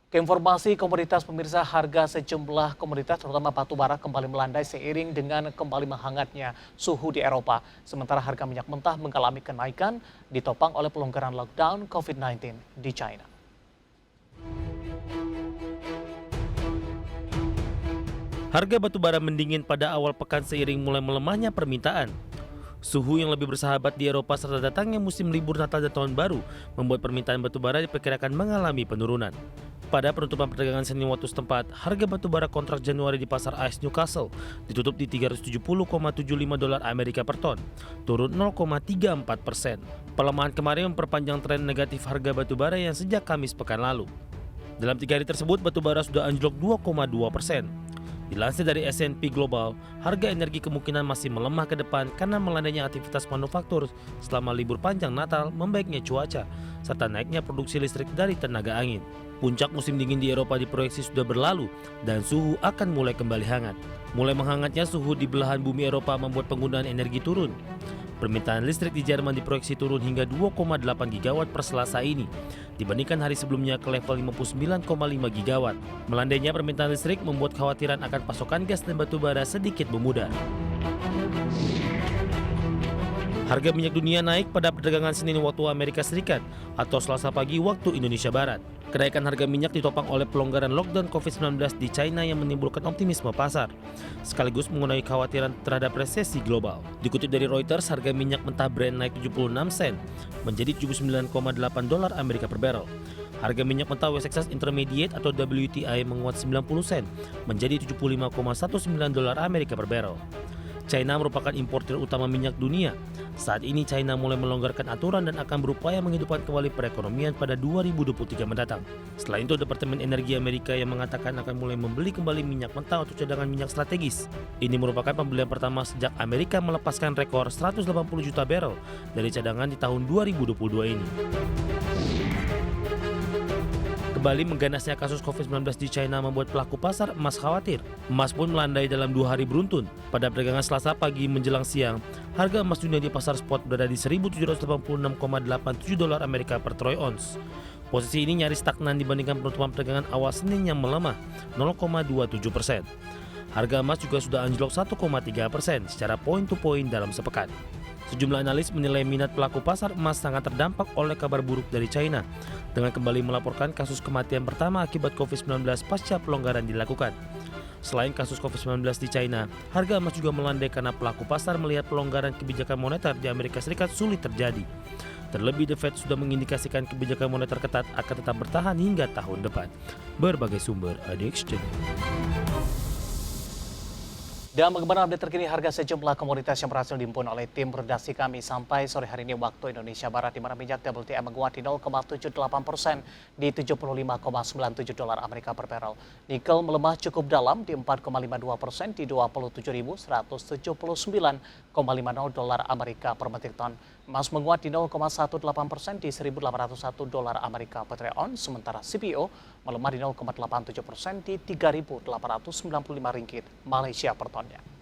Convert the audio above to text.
Keinformasi komoditas pemirsa, harga sejumlah komoditas terutama batu bara kembali melandai seiring dengan kembali menghangatnya suhu di Eropa. Sementara harga minyak mentah mengalami kenaikan ditopang oleh pelonggaran lockdown COVID-19 di China. Harga batu bara mendingin pada awal pekan seiring mulai melemahnya permintaan. Suhu yang lebih bersahabat di Eropa serta datangnya musim libur Natal dan Tahun Baru membuat permintaan batu bara diperkirakan mengalami penurunan. Pada penutupan perdagangan Senin waktu setempat, harga batu bara kontrak Januari di pasar AS Newcastle ditutup di 370,75 dolar Amerika per ton, turun 0,34%. Pelemahan kemarin memperpanjang tren negatif harga batu bara yang sejak Kamis pekan lalu. Dalam 3 hari tersebut, batu bara sudah anjlok 2,2%. Dilansir dari S&P Global, harga energi kemungkinan masih melemah ke depan karena melandainya aktivitas manufaktur selama libur panjang Natal, membaiknya cuaca, serta naiknya produksi listrik dari tenaga angin. Puncak musim dingin di Eropa diproyeksi sudah berlalu dan suhu akan mulai kembali hangat. Mulai menghangatnya suhu di belahan bumi Eropa membuat penggunaan energi turun. Permintaan listrik di Jerman diproyeksi turun hingga 2,8 gigawatt per Selasa ini, dibandingkan hari sebelumnya ke level 59,5 gigawatt. Melandainya permintaan listrik membuat kekhawatiran akan pasokan gas dan batu bara sedikit memudar. Harga minyak dunia naik pada perdagangan Senin waktu Amerika Serikat atau Selasa pagi waktu Indonesia Barat. Kenaikan harga minyak ditopang oleh pelonggaran lockdown COVID-19 di China yang menimbulkan optimisme pasar, sekaligus mengenai kekhawatiran terhadap resesi global. Dikutip dari Reuters, harga minyak mentah Brent naik 76 sen menjadi 79,8 dolar Amerika per barrel. Harga minyak mentah West Texas Intermediate atau WTI menguat 90 sen menjadi 75,19 dolar Amerika per barrel. China merupakan importir utama minyak dunia. Saat ini China mulai melonggarkan aturan dan akan berupaya menghidupkan kembali perekonomian pada 2023 mendatang. Selain itu, Departemen Energi Amerika yang mengatakan akan mulai membeli kembali minyak mentah untuk cadangan minyak strategis. Ini merupakan pembelian pertama sejak Amerika melepaskan rekor 180 juta barrel dari cadangan di tahun 2022 ini. Kembali mengganasnya kasus COVID-19 di China membuat pelaku pasar emas khawatir. Emas pun melandai dalam 2 hari beruntun. Pada perdagangan Selasa pagi menjelang siang, harga emas dunia di pasar spot berada di 1.786,87 dolar Amerika per troy ounce. Posisi ini nyaris stagnan dibandingkan penutupan perdagangan awal Senin yang melemah 0,27%. Harga emas juga sudah anjlok 1,3% secara point to point dalam sepekan. Sejumlah analis menilai minat pelaku pasar emas sangat terdampak oleh kabar buruk dari China dengan kembali melaporkan kasus kematian pertama akibat COVID-19 pasca pelonggaran dilakukan. Selain kasus COVID-19 di China, harga emas juga melandai karena pelaku pasar melihat pelonggaran kebijakan moneter di Amerika Serikat sulit terjadi. Terlebih, The Fed sudah mengindikasikan kebijakan moneter ketat akan tetap bertahan hingga tahun depan. Berbagai sumber Addiction. Dan bagaimana update terkini harga sejumlah komoditas yang berhasil dihimpun oleh tim redaksi kami sampai sore hari ini waktu Indonesia Barat, di mana minyak WTI menguat di 0,78% di 75,97 dolar Amerika per barrel. Nikel melemah cukup dalam di 4,52% di 27.179,50 dolar Amerika per metrik ton. Emas menguat di 0,18% di 1.801 dolar Amerika per troy ounce, sementara CPO melemah di 0,87% di 3.895 ringgit Malaysia per tonnya.